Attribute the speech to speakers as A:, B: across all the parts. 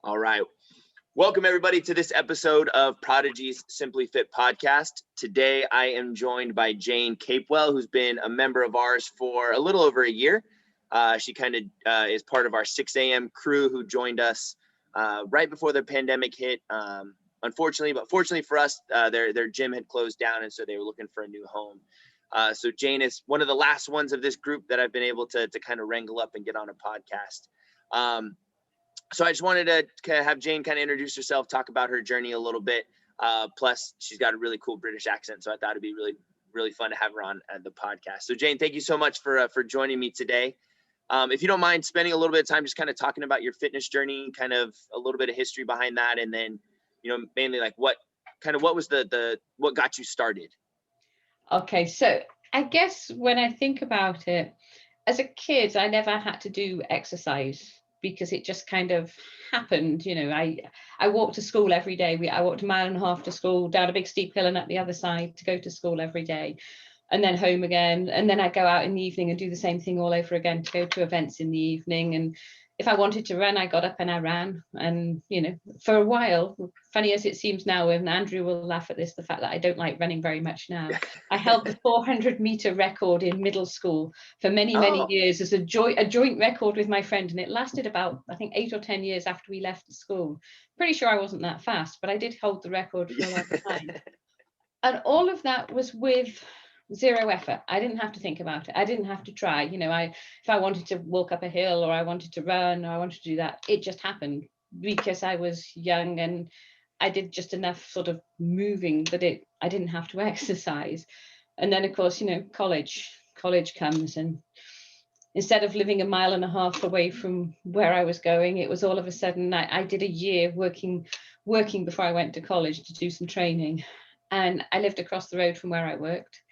A: All right. Welcome, everybody, to this episode of Prodigy's Simply Fit podcast. Today, I am joined by Jane Capewell, who's been a member of ours for a little over a year. She kind of is part of our 6 a.m. crew who joined us right before the pandemic hit. Unfortunately, but fortunately for us, their gym had closed down, and so they were looking for a new home. So Jane is one of the last ones of this group that I've been able to kind of wrangle up and get on a podcast. So I just wanted to have Jane kind of introduce herself, talk about her journey a little bit. Plus, she's got a really cool British accent, so I thought it'd be really, really fun to have her on the podcast. So Jane, thank you so much for joining me today. If you don't mind spending a little bit of time just kind of talking about your fitness journey, kind of a little bit of history behind that, and then, mainly like what was what got you started?
B: Okay, so I guess when I think about it, as a kid, I never had to do exercise because it just kind of happened. I walked to school every day. I walked a mile and a half to school, down a big steep hill and up the other side to go to school every day, and then home again. And then I'd go out in the evening and do the same thing all over again to go to events in the evening. And if I wanted to run, I got up and I ran. And, for a while, funny as it seems now, and Andrew will laugh at this, the fact that I don't like running very much now, I held the 400-meter record in middle school for many years as a joint record with my friend. And it lasted about, I think, 8 or 10 years after we left the school. Pretty sure I wasn't that fast, but I did hold the record for a long time. And all of that was with zero effort. I didn't have to think about it. I didn't have to try. If I wanted to walk up a hill or I wanted to run or I wanted to do that, it just happened because I was young and I did just enough sort of moving that I didn't have to exercise. And then, of course, college comes, and instead of living a mile and a half away from where I was going, it was all of a sudden I did a year working before I went to college to do some training. And I lived across the road from where I worked.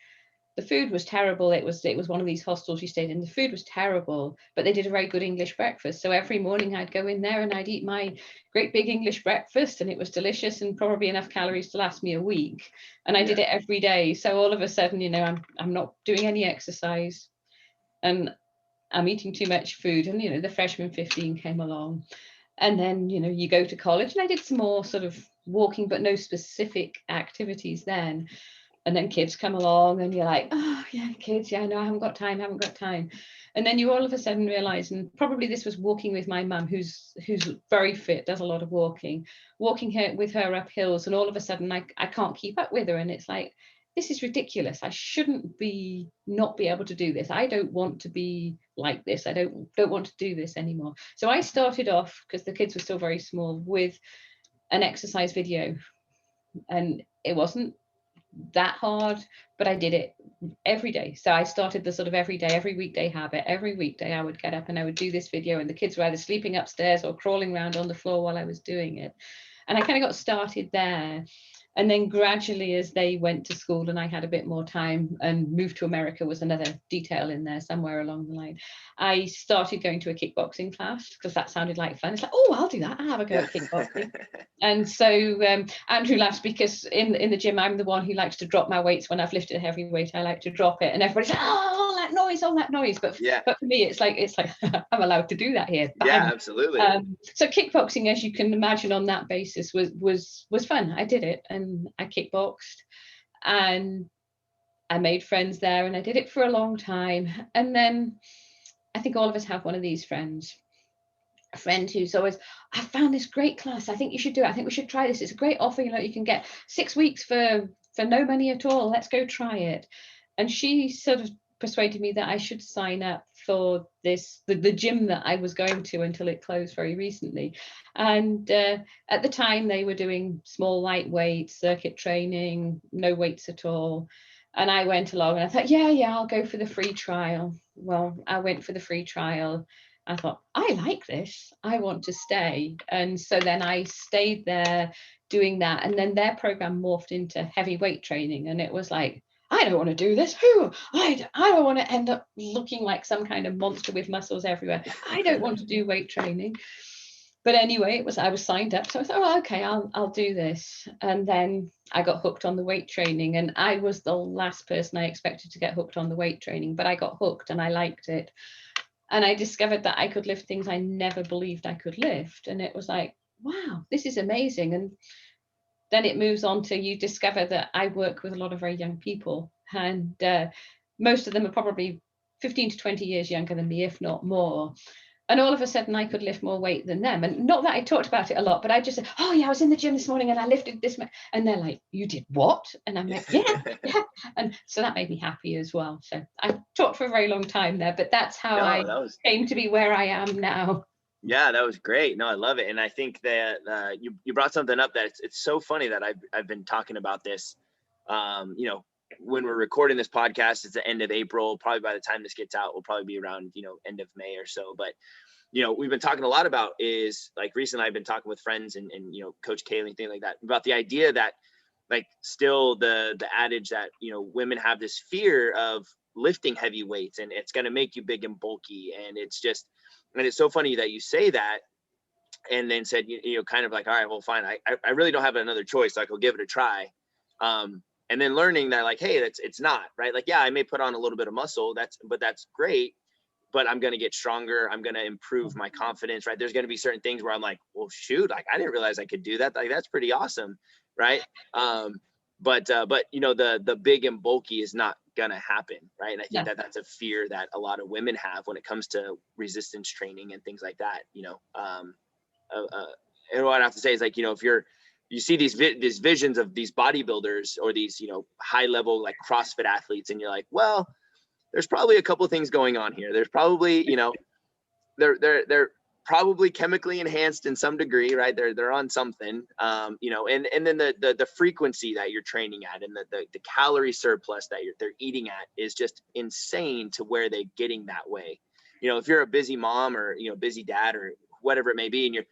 B: The food was terrible. It was one of these hostels we stayed in. The food was terrible, but they did a very good English breakfast. So every morning I'd go in there and I'd eat my great big English breakfast, and it was delicious and probably enough calories to last me a week. And I did it every day. So all of a sudden, I'm not doing any exercise and I'm eating too much food. And, the freshman 15 came along. And then, you go to college, and I did some more sort of walking, but no specific activities then. And then kids come along and you're like, oh yeah, kids, yeah, no, I haven't got time. And then you all of a sudden realize, and probably this was walking with my mum, who's very fit, does a lot of walking with her up hills, and all of a sudden I can't keep up with her. And it's like, this is ridiculous. I shouldn't not be able to do this. I don't want to be like this. I don't want to do this anymore. So I started off, because the kids were still very small, with an exercise video. And it wasn't that hard, but I did it every day. So I started the sort of every weekday habit. Every weekday I would get up and I would do this video, and the kids were either sleeping upstairs or crawling around on the floor while I was doing it. And I kind of got started there. And then gradually, as they went to school and I had a bit more time, and moved to America was another detail in there somewhere along the line, I started going to a kickboxing class because that sounded like fun. It's like, oh, I'll do that. I'll have a go at kickboxing. And so Andrew laughs because in the gym, I'm the one who likes to drop my weights. When I've lifted a heavy weight, I like to drop it. And everybody's like, oh, all that noise. But for me, it's like I'm allowed to do that here.
A: Yeah, absolutely.
B: So kickboxing, as you can imagine, on that basis was fun. I did it, and I kickboxed, and I made friends there, and I did it for a long time. And then I think all of us have one of these friends. A friend who's always, I found this great class. I think you should do it. I think we should try this. It's a great offer. You can get 6 weeks for no money at all. Let's go try it. And she sort of persuaded me that I should sign up for the gym that I was going to until it closed very recently. And at the time they were doing small lightweight circuit training, no weights at all. And I went along and I thought, yeah, I'll go for the free trial. Well, I went for the free trial. I thought, I like this. I want to stay. And so then I stayed there doing that. And then their program morphed into heavy weight training. And it was like, I don't want to do this. I don't want to end up looking like some kind of monster with muscles everywhere. I don't want to do weight training. But anyway, I was signed up. So I thought, oh, okay, I'll do this. And then I got hooked on the weight training. And I was the last person I expected to get hooked on the weight training. But I got hooked and I liked it. And I discovered that I could lift things I never believed I could lift. And it was like, wow, this is amazing. And then it moves on to, you discover that I work with a lot of very young people, and most of them are probably 15 to 20 years younger than me, if not more. And all of a sudden I could lift more weight than them. And not that I talked about it a lot, but I just said, oh yeah, I was in the gym this morning and I lifted this much. And they're like, you did what? And I'm like, yeah. And so that made me happy as well. So I talked for a very long time there, but that's how I came to be where I am now.
A: Yeah, that was great. No, I love it. And I think that you brought something up that it's so funny that I've been talking about this. When we're recording this podcast, it's the end of April. Probably by the time this gets out, we'll probably be around, end of May or so. But, we've been talking a lot about is, like, recently I've been talking with friends and Coach Kaylee, things like that, about the idea that, like, still the adage that, women have this fear of lifting heavy weights and it's going to make you big and bulky. And it's so funny that you say that, and then said, kind of like, all right, well, fine. I really don't have another choice. So I could give it a try. And then learning that, like, hey, it's not right. Like, yeah, I may put on a little bit of muscle. But that's great. But I'm going to get stronger. I'm going to improve my confidence, right? There's going to be certain things where I'm like, well, shoot, like, I didn't realize I could do that. Like, that's pretty awesome. Right. But the big and bulky is not going to happen. Right. And I think that's a fear that a lot of women have when it comes to resistance training and things like that. And what I have to say is, like, if you see these visions of these bodybuilders or these, high level, like, CrossFit athletes, and you're like, well, there's probably a couple of things going on here. There's probably, they're probably chemically enhanced in some degree, right? They're on something, and then the frequency that you're training at and the calorie surplus that they're eating at is just insane to where they're getting that way. If you're a busy mom or, busy dad or whatever it may be, and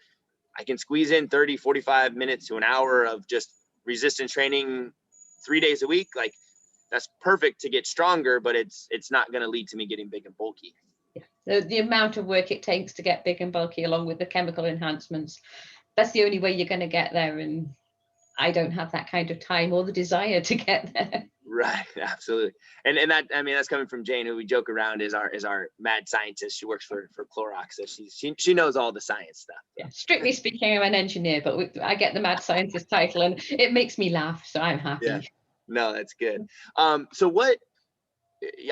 A: I can squeeze in 30, 45 minutes to an hour of just resistance training 3 days a week, like, that's perfect to get stronger, but it's not going to lead to me getting big and bulky.
B: Yeah. The amount of work it takes to get big and bulky, along with the chemical enhancements, that's the only way you're going to get there. And I don't have that kind of time or the desire to get there.
A: Right, absolutely. And that, I mean, that's coming from Jane, who we joke around is our mad scientist. She works for Clorox, so she knows all the science stuff.
B: Yeah, strictly speaking, I'm an engineer, but I get the mad scientist title, and it makes me laugh, so I'm happy.
A: Yeah. No, that's good. So what,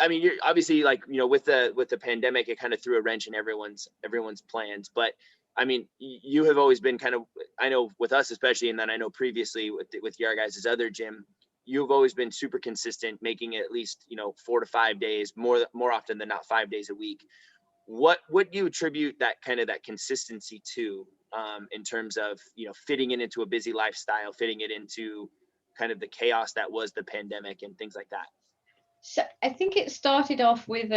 A: I mean, you're obviously, like, with the pandemic, it kind of threw a wrench in everyone's plans. But I mean, you have always been kind of, I know with us especially, and then I know previously with your guys' other gym, you've always been super consistent, making it at least 4 to 5 days, more often than not 5 days a week. What do you attribute that consistency to, in terms of fitting it into a busy lifestyle, fitting it into kind of the chaos that was the pandemic and things like that?
B: So I think it started off with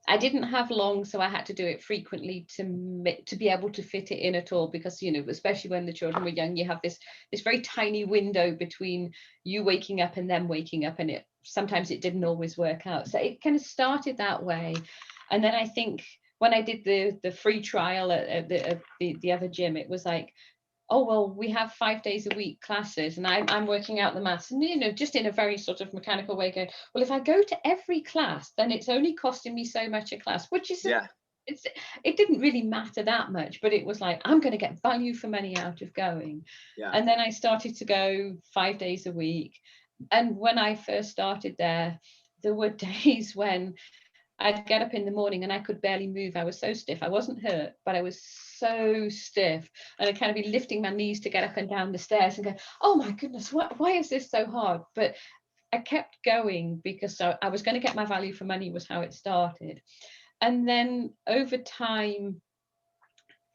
B: I didn't have long, so I had to do it frequently to be able to fit it in at all, because especially when the children were young, you have this very tiny window between you waking up and them waking up, and sometimes it didn't always work out. So it kind of started that way. And then I think when I did the free trial at the other gym, it was like, oh, well, we have 5 days a week classes, and I'm working out the maths, and just in a very sort of mechanical way, going, well, if I go to every class, then it's only costing me so much a class, which is it didn't really matter that much, but it was like, I'm going to get value for money out of going. And then I started to go 5 days a week, and when I first started there were days when I'd get up in the morning and I could barely move. I was so stiff. I wasn't hurt, but I was so stiff. And I'd kind of be lifting my knees to get up and down the stairs and go, oh my goodness, why is this so hard? But I kept going because I was going to get my value for money, was how it started. And then over time,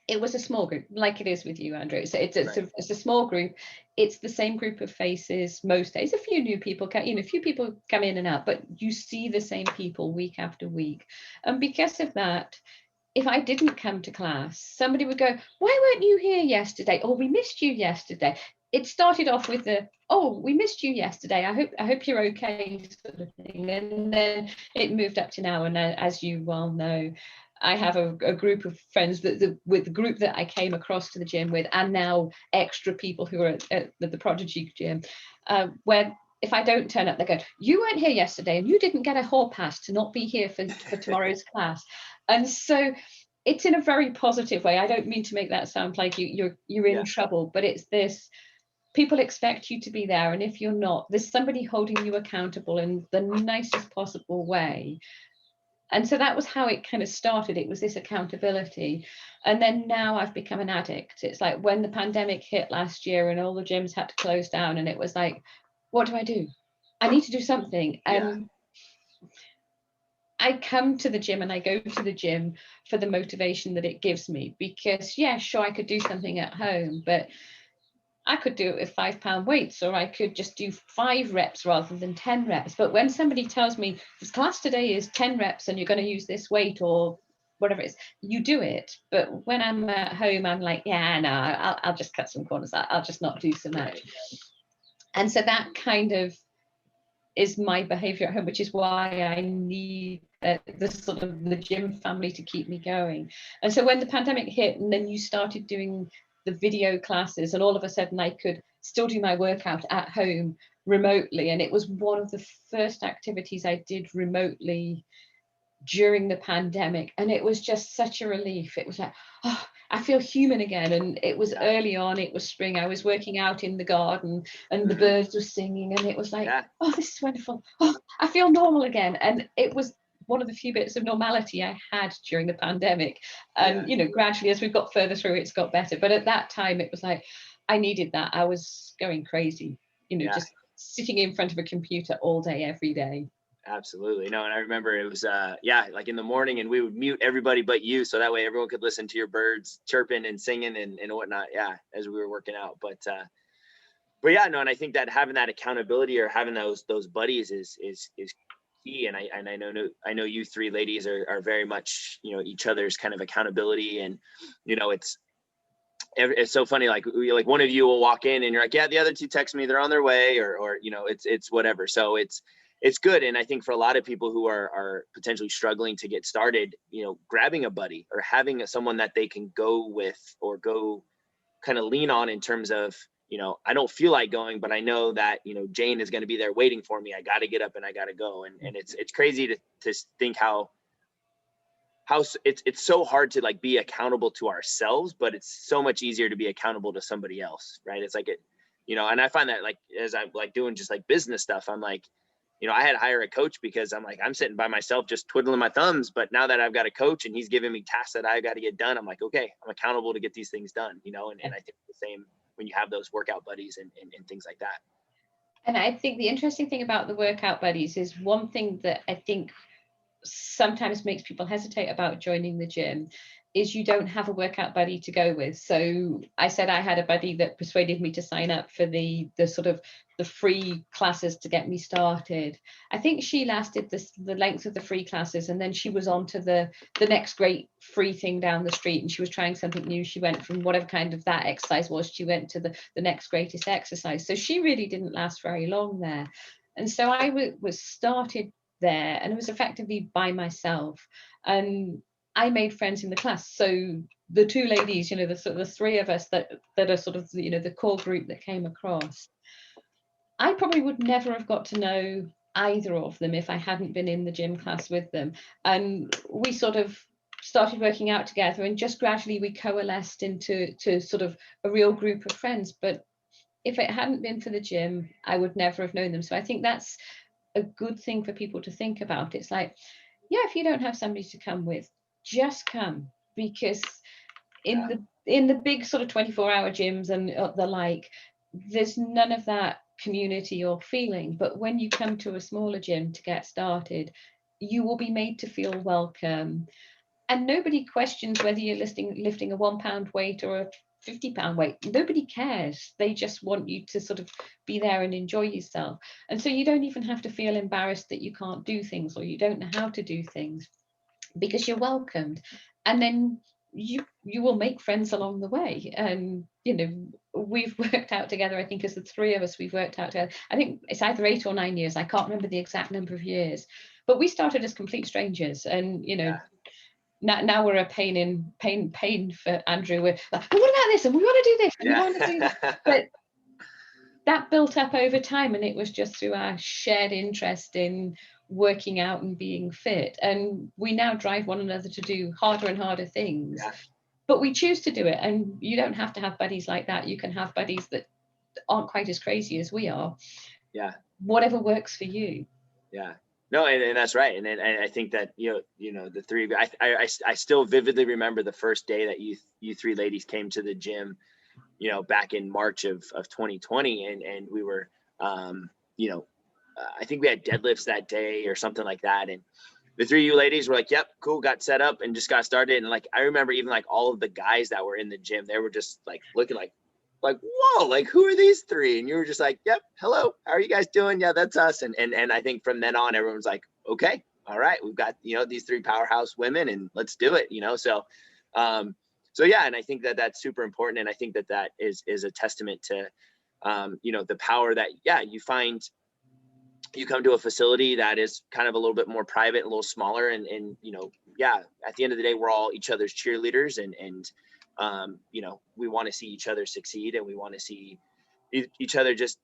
B: it was a small group, like it is with you, Andrew. So it's a small group. It's the same group of faces most days. A few new people, a few people come in and out, but you see the same people week after week. And because of that, if I didn't come to class, somebody would go, why weren't you here yesterday? Or we missed you yesterday. It started off with oh, we missed you yesterday. I hope you're okay, sort of thing. And then it moved up to now. And as you well know, I have a group of friends with the group that I came across to the gym with, and now extra people who are at the Prodigy gym, where if I don't turn up, they go, you weren't here yesterday and you didn't get a hall pass to not be here for tomorrow's class. And so it's in a very positive way. I don't mean to make that sound like you're in trouble, but it's this, people expect you to be there, and if you're not, there's somebody holding you accountable in the nicest possible way. And so that was how it kind of started. It was this accountability. And then now I've become an addict. It's like when the pandemic hit last year and all the gyms had to close down, and it was like, what do? I need to do something. And I come to the gym, and I go to the gym for the motivation that it gives me, because sure, I could do something at home, but I could do it with 5-pound weights, or I could just do 5 reps rather than 10 reps. But when somebody tells me this class today is 10 reps and you're going to use this weight or whatever it is, you do it. But when I'm at home, I'm like, no, I'll just cut some corners. I'll just not do so much. And so that kind of is my behavior at home, which is why I need the sort of the gym family to keep me going. And so when the pandemic hit, and then you started doing the video classes, and all of a sudden I could still do my workout at home remotely, and it was one of the first activities I did remotely during the pandemic, and it was just such a relief. It was like, oh, I feel human again. And it was early on, it was spring, I was working out in the garden and the birds were singing, and it was like, oh, this is wonderful. Oh, I feel normal again. And it was one of the few bits of normality I had during the pandemic. And gradually as we've got further through, it's got better. But at that time it was like, I needed that. I was going crazy, just sitting in front of a computer all day, every day.
A: Absolutely. No, and I remember it was like in the morning, and we would mute everybody but you, so that way everyone could listen to your birds chirping and singing and whatnot, as we were working out. But and I think that having that accountability, or having those buddies is key. And I know you 3 ladies are very much each other's kind of accountability. And it's so funny, like one of you will walk in and you're like, the other 2 text me, they're on their way, or it's whatever. So it's good. And I think for a lot of people who are potentially struggling to get started, grabbing a buddy or having someone that they can go with or go kind of lean on in terms of, I don't feel like going, but I know that, Jane is going to be there waiting for me. I got to get up and I got to go. And it's crazy to think how it's so hard to like be accountable to ourselves, but it's so much easier to be accountable to somebody else. Right. It's like and I find that, like, as I'm like doing just like business stuff, I'm like, I had to hire a coach because I'm like, I'm sitting by myself just twiddling my thumbs. But now that I've got a coach and he's giving me tasks that I got to get done, I'm like, okay, I'm accountable to get these things done, and I think the same when you have those workout buddies and things like that.
B: And I think the interesting thing about the workout buddies is, one thing that I think sometimes makes people hesitate about joining the gym is you don't have a workout buddy to go with. So I said I had a buddy that persuaded me to sign up for the sort of the free classes to get me started. I think she lasted the length of the free classes, and then she was on to the next great free thing down the street, and she was trying something new. She went from whatever kind of that exercise was, she went to the next greatest exercise. So she really didn't last very long there. And so I was started there, and it was effectively by myself. And I made friends in the class. So the 2 ladies, the 3 of us that are sort of the core group that came across, I probably would never have got to know either of them if I hadn't been in the gym class with them. And we sort of started working out together, and just gradually we coalesced into sort of a real group of friends. But if it hadn't been for the gym, I would never have known them. So I think that's a good thing for people to think about. It's like, if you don't have somebody to come with, just come, because in the big sort of 24-hour gyms and the like, there's none of that community or feeling. But when you come to a smaller gym to get started, you will be made to feel welcome, and nobody questions whether you're lifting a 1-pound weight or a 50-pound weight. Nobody cares. They just want you to sort of be there and enjoy yourself. And so you don't even have to feel embarrassed that you can't do things or you don't know how to do things, because you're welcomed. And then you will make friends along the way. And we've worked out together, I think as the 3 of us, we've worked out together, I think it's either 8 or 9 years, I can't remember the exact number of years, but we started as complete strangers. And now we're a pain for Andrew. We're like, what about this? And we want to do this. And we want to do that. But that built up over time, and it was just through our shared interest in working out and being fit. And we now drive one another to do harder and harder things.
A: Yeah.
B: But we choose to do it. And you don't have to have buddies like that. You can have buddies that aren't quite as crazy as we are.
A: Yeah.
B: Whatever works for you.
A: Yeah. No, and that's right. And I think that, the three of you, I still vividly remember the first day that you three ladies came to the gym, back in March of 2020. And we were, I think we had deadlifts that day or something like that. And the three of you ladies were like, yep, cool, got set up and just got started. And like, I remember even like all of the guys that were in the gym, they were just like looking like, whoa, like who are these three? And you were just like, yep, hello, how are you guys doing? Yeah, that's us. And I think from then on, everyone's like, okay, all right, we've got, these three powerhouse women and let's do it, so yeah, and I think that that's super important. And I think that that is a testament to, the power that, you find, you come to a facility that is kind of a little bit more private, a little smaller. And at the end of the day, we're all each other's cheerleaders and we want to see each other succeed, and we want to see each other just,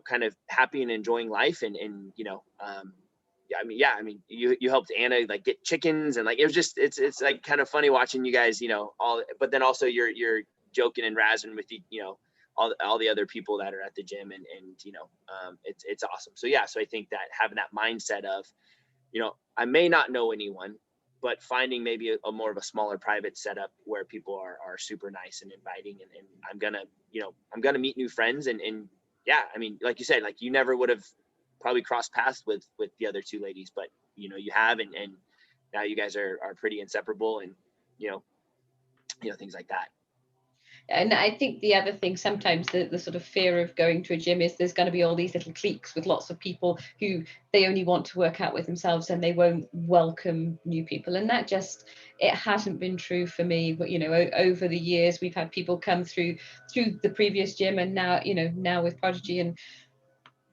A: kind of happy and enjoying life. And you helped Anna like get chickens, and like, it was just, it's like kind of funny watching you guys, but then also you're joking and razzing with all the other people that are at the gym, and it's awesome. So yeah, so I think that having that mindset of, I may not know anyone, but finding maybe a more of a smaller private setup where people are super nice and inviting, and I'm gonna meet new friends, and yeah, I mean, like you said, like you never would have probably crossed paths with the other two ladies, but you have, and now you guys are pretty inseparable, and things like that.
B: And I think the other thing, sometimes the sort of fear of going to a gym is there's going to be all these little cliques with lots of people who they only want to work out with themselves, and they won't welcome new people. And that just, it hasn't been true for me. But, over the years, we've had people come through the previous gym, and now with Prodigy, and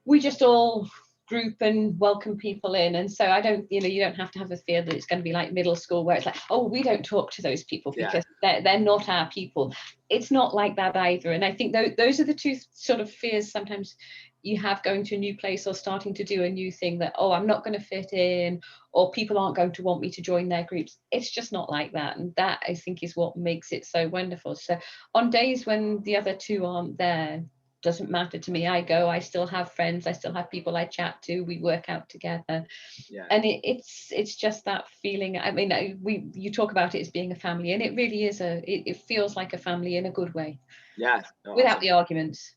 B: we just all group and welcome people in. And so I don't, you don't have to have a fear that it's going to be like middle school where it's like, oh, we don't talk to those people because they're not our people. It's not like that either. And I think those are the two sort of fears sometimes you have going to a new place or starting to do a new thing, that, oh, I'm not going to fit in, or people aren't going to want me to join their groups. It's just not like that. And that, I think, is what makes it so wonderful. So on days when the other two aren't there, doesn't matter to me. I go, I still have friends, I still have people I chat to, we work out together.
A: Yeah.
B: And it's just that feeling. I mean, you talk about it as being a family, and it really is it feels like a family in a good way.
A: Yeah.
B: Without the arguments.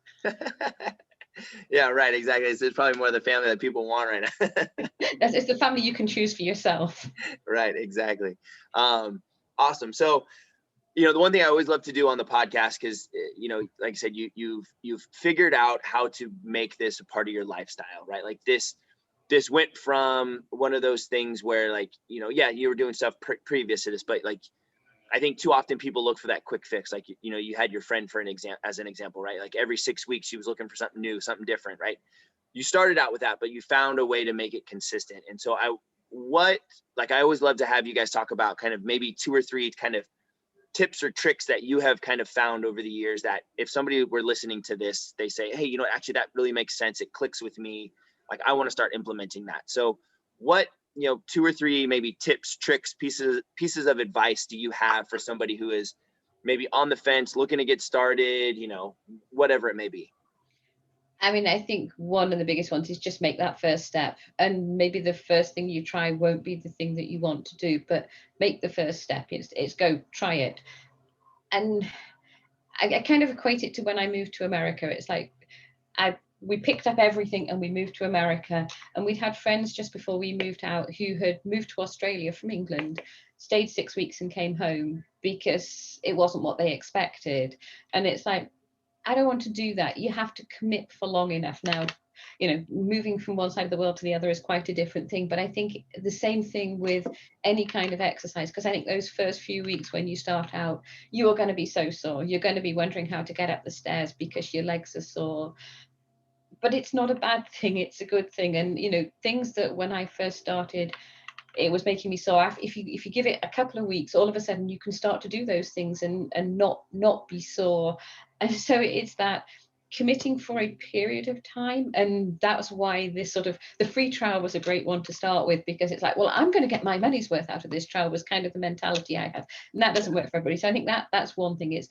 A: Yeah, right, exactly. It's probably more the family that people want right now.
B: It's the family you can choose for yourself.
A: Right, exactly. Awesome. So the one thing I always love to do on the podcast, because like I said, you've figured out how to make this a part of your lifestyle, right? Like this went from one of those things where, like, you were doing stuff previous to this, but like, I think too often people look for that quick fix. Like, you had your friend for as an example, right? Like every 6 weeks she was looking for something new, something different, right? You started out with that, but you found a way to make it consistent. And so I always love to have you guys talk about kind of maybe 2 or 3 kind of tips or tricks that you have kind of found over the years, that if somebody were listening to this, they say, hey, actually that really makes sense. It clicks with me. Like, I want to start implementing that. So what, 2 or 3 maybe tips, tricks, pieces of advice do you have for somebody who is maybe on the fence, looking to get started, whatever it may be?
B: I mean, I think one of the biggest ones is just make that first step. And maybe the first thing you try won't be the thing that you want to do, but make the first step. It's go try it. And I kind of equate it to when I moved to America. It's like we picked up everything and we moved to America. And we'd had friends just before we moved out who had moved to Australia from England, stayed 6 weeks and came home because it wasn't what they expected. And it's like, I don't want to do that. You have to commit for long enough. Now, moving from one side of the world to the other is quite a different thing. But I think the same thing with any kind of exercise, because I think those first few weeks when you start out, you are going to be so sore. You're going to be wondering how to get up the stairs because your legs are sore. But it's not a bad thing. It's a good thing. And, things that when I first started, it was making me sore. If you give it a couple of weeks, all of a sudden you can start to do those things and not be sore. And so it's that committing for a period of time. And that's why this sort of, the free trial was a great one to start with, because it's like, well, I'm going to get my money's worth out of this trial, was kind of the mentality I have. And that doesn't work for everybody. So I think that's one thing, is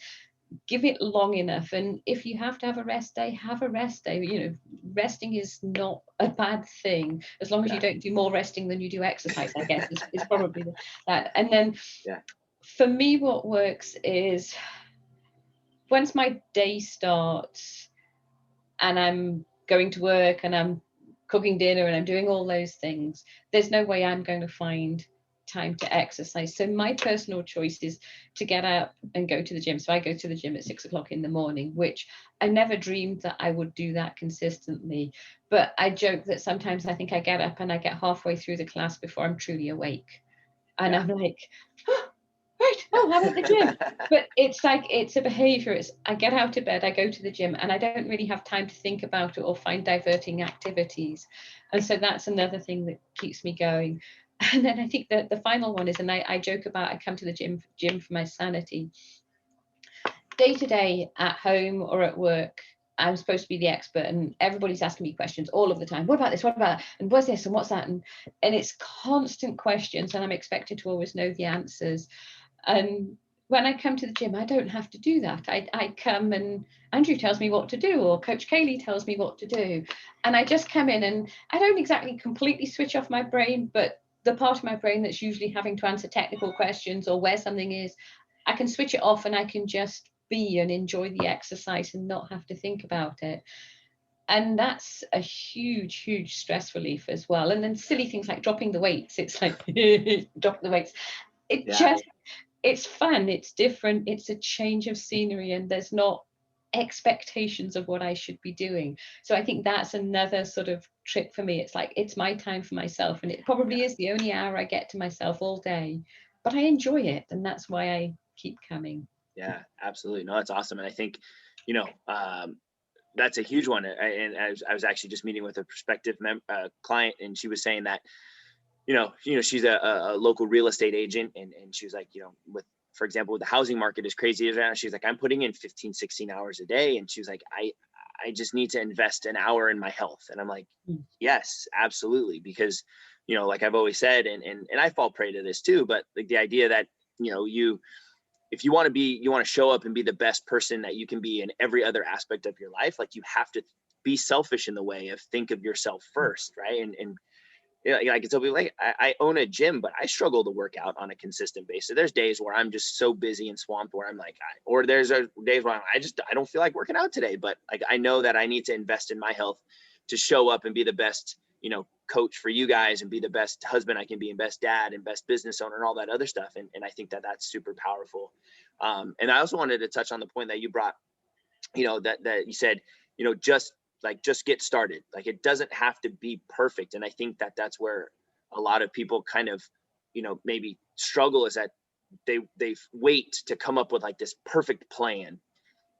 B: give it long enough. And if you have to have a rest day, have a rest day. You know, resting is not a bad thing, as long as you don't do more resting than you do exercise, I guess, is probably that. And then for me, what works is, once my day starts and I'm going to work and I'm cooking dinner and I'm doing all those things, there's no way I'm going to find time to exercise. So my personal choice is to get up and go to the gym. So I go to the gym at 6 o'clock in the morning, which I never dreamed that I would do that consistently. But I joke that sometimes I think I get up and I get halfway through the class before I'm truly awake. And I'm like, oh, right, oh, I'm at the gym. But it's like, it's a behavior. It's, I get out of bed, I go to the gym, and I don't really have time to think about it or find diverting activities. And so that's another thing that keeps me going. And then I think that the final one is, and I joke about, I come to the gym for my sanity. Day to day, at home or at work, I'm supposed to be the expert, and everybody's asking me questions all of the time. What about this? What about that? And what's this? And what's that? And it's constant questions, and I'm expected to always know the answers. And when I come to the gym, I don't have to do that. I come and Andrew tells me what to do, or Coach Kaylee tells me what to do. And I just come in, and I don't exactly completely switch off my brain, but the part of my brain that's usually having to answer technical questions or where something is, I can switch it off and I can just be and enjoy the exercise and not have to think about it. And that's a huge stress relief as well. And then silly things like dropping the weights. It's like drop the weights. It's fun, it's different, it's a change of scenery, and there's not expectations of what I should be doing. So I think that's another sort of trick for me. It's like, it's my time for myself, and it probably is the only hour I get to myself all day, but I enjoy it, and that's why I keep coming.
A: Yeah, absolutely. No, that's awesome. And I think, you know, that's a huge one. And I was actually just meeting with a prospective client, and she was saying that, you know, she's a local real estate agent, and she was like, you know, for example, the housing market is crazy right now. She's like, I'm putting in 15, 16 hours a day. And she was like, I just need to invest an hour in my health. And I'm like, yes, absolutely. Because, you know, like I've always said, and I fall prey to this too, but like the idea that, you know, if you want to show up and be the best person that you can be in every other aspect of your life, like you have to be selfish in the way of think of yourself first. Right. And you know, I can tell people, like, I own a gym, but I struggle to work out on a consistent basis. There's days where I'm just so busy and swamped where I'm like, or there's days where I don't feel like working out today, but like, I know that I need to invest in my health to show up and be the best, you know, coach for you guys, and be the best husband I can be, and best dad, and best business owner, and all that other stuff. And I think that that's super powerful. And I also wanted to touch on the point that you brought, you know, that you said, you know, just get started. Like, it doesn't have to be perfect. And I think that that's where a lot of people kind of, you know, maybe struggle, is that they wait to come up with like this perfect plan.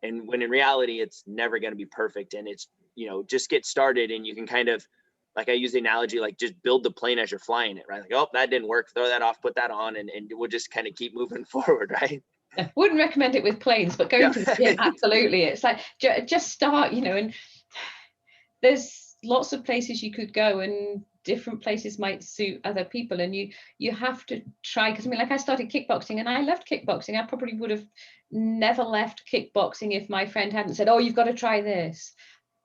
A: And when in reality, it's never going to be perfect. And it's, you know, just get started, and you can kind of, like I use the analogy, like just build the plane as you're flying it, right? Like, oh, that didn't work. Throw that off, put that on, and we'll just kind of keep moving forward, right?
B: I wouldn't recommend it with planes, but going to the gym, absolutely. It's like, just start, you know, and there's lots of places you could go, and different places might suit other people, and you have to try. Because I mean, like, I started kickboxing and I loved kickboxing. I probably would have never left kickboxing if my friend hadn't said, oh, you've got to try this.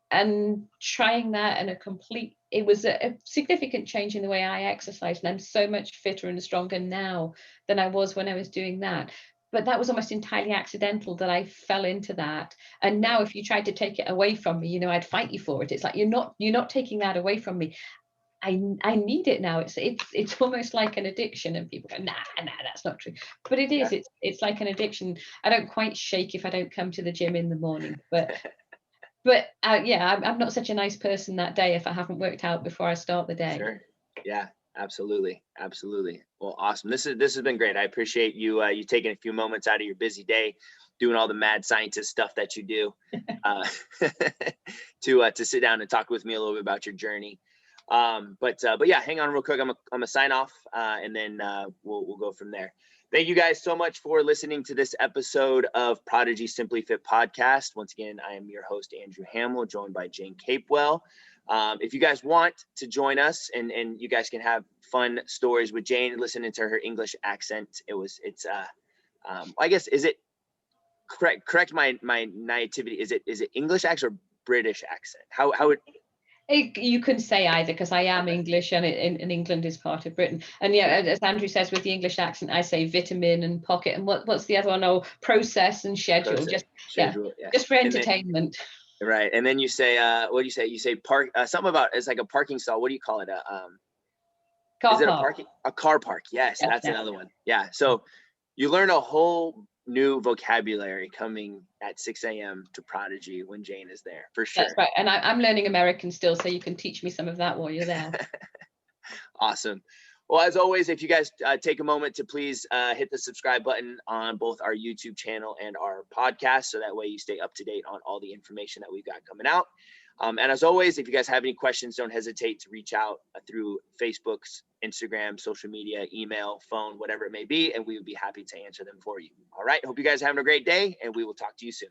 B: And trying that, and it was a significant change in the way I exercise, and I'm so much fitter and stronger now than I was when I was doing that. But that was almost entirely accidental that I fell into that. And now if you tried to take it away from me, you know, I'd fight you for it. It's like, you're not taking that away from me. I need it now. It's almost like an addiction, and people go, nah, that's not true. But it is. It's like an addiction. I don't quite shake if I don't come to the gym in the morning, but yeah, I'm not such a nice person that day if I haven't worked out before I start the day.
A: Sure. Yeah, absolutely. Well, awesome. This has been great. I appreciate you taking a few moments out of your busy day, doing all the mad scientist stuff that you do, to sit down and talk with me a little bit about your journey. But yeah, hang on real quick. I'm gonna sign off, and then we'll go from there. Thank you guys so much for listening to this episode of Prodigy Simply Fit podcast. Once again, I am your host, Andrew Hamill, joined by Jane Capewell. If you guys want to join us and you guys can have fun stories with Jane, listening to her English accent, I guess, is it correct my nativity? Is it English accent or British accent? How would
B: You can say either, because I am English and in England is part of Britain. And yeah, as Andrew says, with the English accent, I say vitamin and pocket. And what's the other one? Oh, process and schedule.
A: process,
B: Yeah,
A: schedule? Yeah.
B: just for
A: And then,
B: entertainment.
A: right. And then you say, what do you say? You say park, something about, it's like a parking stall. What do you call it?
B: Car
A: Is it
B: park.
A: a car park? Yes,
B: Yes,
A: that's
B: yes.
A: another one. Yeah. So you learn a whole new vocabulary coming at 6 a.m. to Prodigy when Jane is there, for sure.
B: That's right. And I'm learning American still, so you can teach me some of that while you're there.
A: Awesome. Well, as always, if you guys take a moment to please hit the subscribe button on both our YouTube channel and our podcast, so that way you stay up to date on all the information that we've got coming out. And as always, if you guys have any questions, don't hesitate to reach out through Facebook's, Instagram, social media, email, phone, whatever it may be, and we would be happy to answer them for you. All right. Hope you guys are having a great day, and we will talk to you soon.